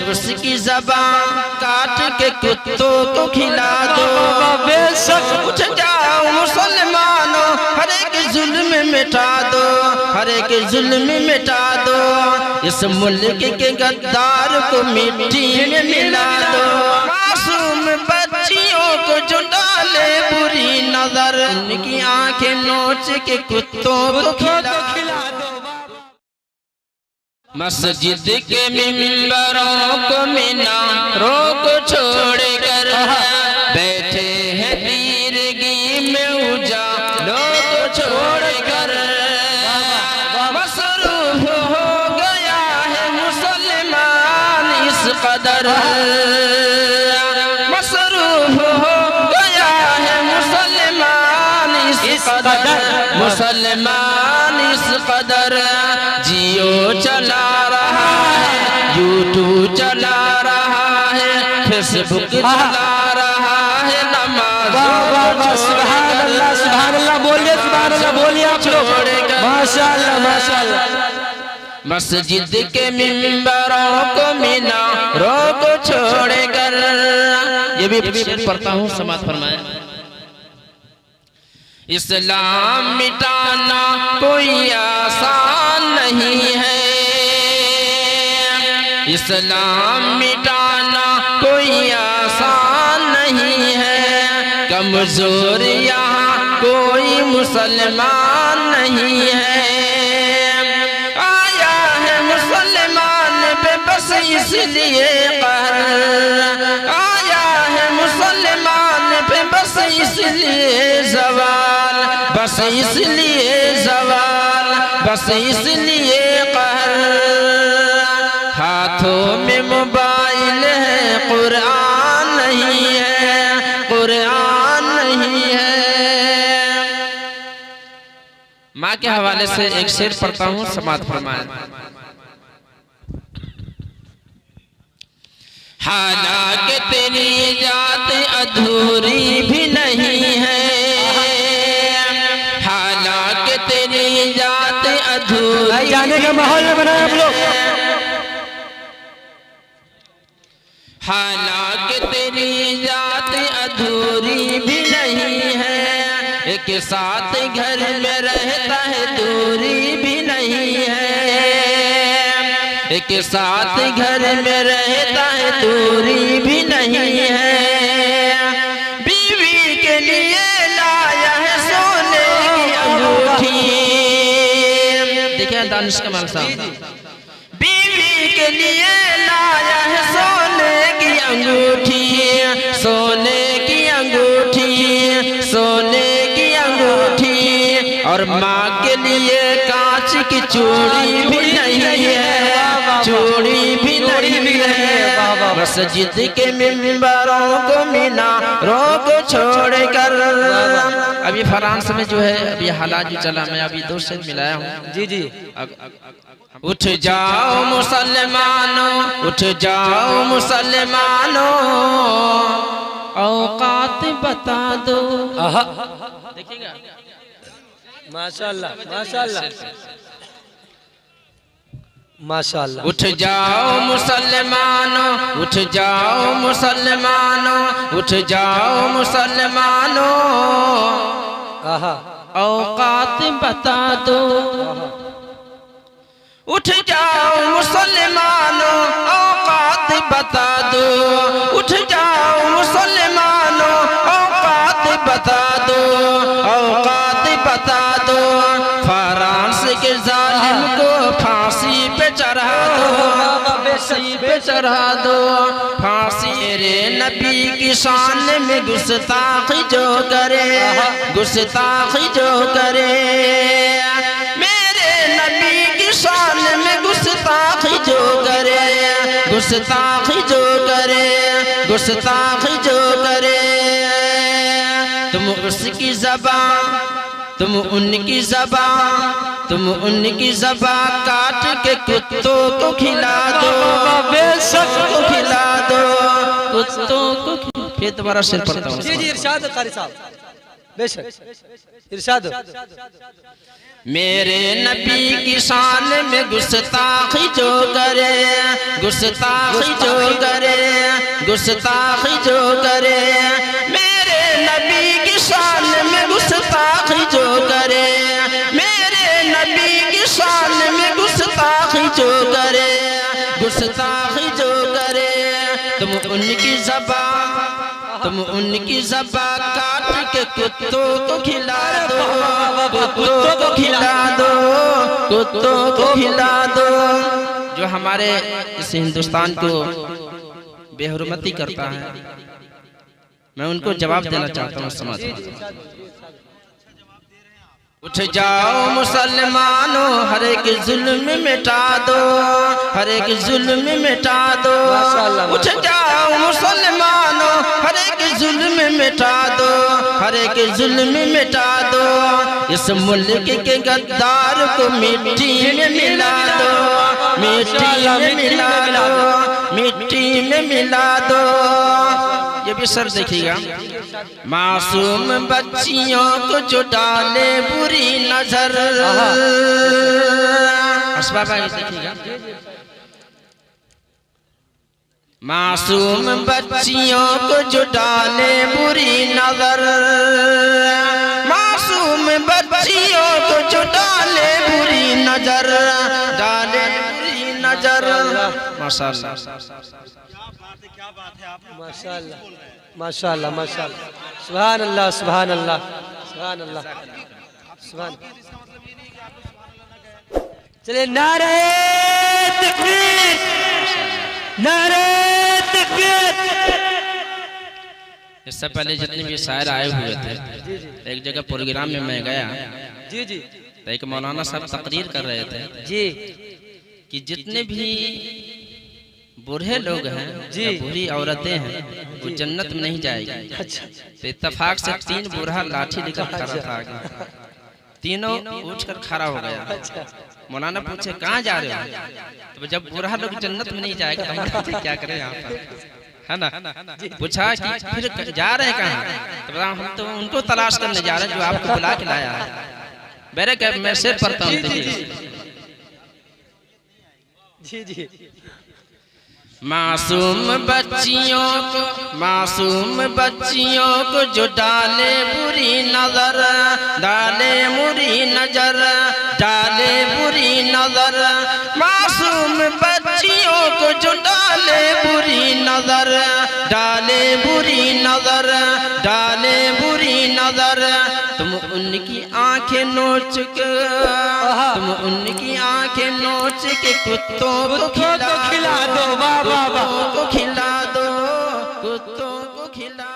उसकी ज़बान काट के कुत्तों को खिला दो। बेशक उठ जाओ मुसलमानों, हर एक जुल्म मिटा दो, हर एक जुल्म मिटा दो। इस मुल्क के गद्दार को मिट्टी में मिला दो। मासूम बच्चियों को जो डाले बुरी नजर, उनकी आंखें नोच के कुत्तों को खिला दो। मस्जिद के मिंबरों को मीनारों को छोड़कर बैठे हैं तीरगी में उजालों को छोड़कर। मसरूफ हो गया है मुसलमान इस कदर, मसरूफ हो गया है मुसलमान इस कदर, मुसलमान इस कदर। जियो चला रहा है, यूट्यूब चला रहा है, फेसबुक चला रहा है, नमाज सुभान अल्लाह बोलिए, सुभान अल्लाह बोलिए आप लोग, माशाअल्लाह माशाअल्लाह। मस्जिद के मिंबरों को मीनारों को छोड़कर, ये भी पढ़ता हूँ, समाज फरमाए। इस्लाम मिटाना कोई आसान नहीं है, इस्लाम मिटाना कोई आसान नहीं है। कमजोर यहाँ कोई मुसलमान नहीं है। आया है मुसलमान पे बस इसलिए कहर, आया है मुसलमान पे बस इसलिए सवाल, बस इसलिए सवाल, बस इसलिए कहर। हाथों में मोबाइल है, कुरान नहीं है, कुरान नहीं है। माँ के हवाले से एक शेर पढ़ता हूँ, समाज फरमाए। हालांकि तेरी जात अधूरी भी नहीं है, हालांकि तेरी जात अधूरी जाने का माहौल में बनाए हम लोग। हालांकि तेरी जात अधूरी भी नहीं है, एक साथ घर में रहता है दूरी भी नहीं है, एक साथ घर में रहता है दूरी भी नहीं है। बीवी के लिए लाया है सोने की अंगूठी, देखिए दानिश कमाल साहब, बीवी के लिए लाया है सोने की अंगूठी, सोने की अंगूठी, सोने की अंगूठी। और माँ के लिए कांच की चूड़ी भी नहीं है, चूड़ी भी नहीं है। मस्जिद के मिंबरों को मीनारों को छोड़कर। अभी फ्रांस में जो है अभी हालात जो चला, मैं अभी दोस्त से मिलाया हूँ। जी जी। उठ जाओ मुसलमानों, उठ जाओ मुसलमानों, औकात बता दो। देखिएगा, माशाअल्लाह माशाअल्लाह माशाअल्लाह। उठ जाओ मुसलमानों, उठ जाओ मुसलमानों, उठ जाओ मुसलमानों, औकात बता दो। उठ जाओ मुसलमानों, औकात बता दो, उठ जाओ मुसलमानों, औकात बता दो, औकात बता दो। फ्रांस के जालिम को फांसी पे चढ़ा दो, फांसी पे चढ़ा दो, फांसी। मेरे नबी की शान में गुस्ताखी जो करे, गुस्ताखी जो करे, मेरे नबी की शान में गुस्ताखी जो करे, गुस्ताखी जो करे, गुस्ताखी जो करे। तुम उसकी ज़बान, तुम उनकी ज़बान, तुम उनकी ज़बान काट के कुत्तों को खिला दो, बेशक को खिला दो, कुत्तों को। फिर दोबारा शेर पढ़ता हूँ। जी जी, इरशाद कारी साहब। बेशक इरशाद हो। मेरे नबी की शान में गुस्ताखी जो करे, गुस्ताखी जो करे, गुस्ताखी जो करे, मेरे नबी की शान में गुस्ताखी जो करे, मेरे नबी की शान में गुस्ताखी जो करे, गुस्ताखी जो करे, तुम उनकी ज़बान, तुम उनकी ज़बान काट के कुत्तों को खिला दो, कुत्तों को खिला दो, कुत्तों को खिला दो। जो हमारे इस हिंदुस्तान को बेहुरमती करता है, मैं उनको जवाब देना चाहता हूँ समाज में। उठ जाओ मुसलमानों, हर एक जुल्म मिटा दो, हर एक जुल्म मिटा दो। उठ जाओ मुसलमानों, हर एक जुल्म मिटा दो, हर एक जुल्म मिटा दो। इस मुल्क के गद्दार को मिट्टी में मिला दो, मिट्टी में मिला दो, मिट्टी में मिला दो। ये भी सर देखिएगा, मासूम बच्चियों को जो डाले बुरी नजर, देखिएगा, मासूम बच्चियों को जो डाले बुरी नजर, मासूम बच्चियों को जो डाले बुरी नजर, डाले बुरी नजर। माशाअल्लाह, माशाअल्लाह, माशाअल्लाह, माशाअल्लाह, सुभान अल्लाह, सुभान अल्लाह, सुभान अल्लाह, सुभान। चलिए नारे तकबीर, नारे तकबीर। इससे पहले जितने भी शायर आए हुए थे, एक जगह प्रोग्राम में मैं गया जी जी, तो एक मौलाना साहब तकरीर कर रहे थे जी कि जितने भी बूढ़े लोग हैं जी, बूढ़ी औरतें हैं, वो जन्नत में नहीं जाएगी। अच्छा, तो इत्तेफाक से 3 बूढ़ा लाठी लेकर खड़ा था, तीनों उठकर खड़ा हो गया। मौलाना पूछे कहाँ जा रहे हो? तो जब बूढ़ा लोग जन्नत में नहीं जाएगा तो हम क्या करें यहाँ पर, है ना? पूछा कि फिर जा रहे हैं कहाँ? तो हम तो उनको तलाश करने जा रहे हैं जो आपको बुला के लाया है। मेरे क्या मैसेज पढ़ता हूँ जी जी। मासूम बच्चियों को, मासूम बच्चियों को जो डाले बुरी नजर, डाले बुरी नजर, डाले बुरी नजर, मासूम बच्चियों को जो डाले बुरी नजर, डाले बुरी नजर, डाले बुरी नजर। तुम उनकी आंखें नोच के, तुम उनकी आंखें नोच के कुत्तों को खिला दो, वाह वाह वाह, को खिला दो, कुत्तों को खिला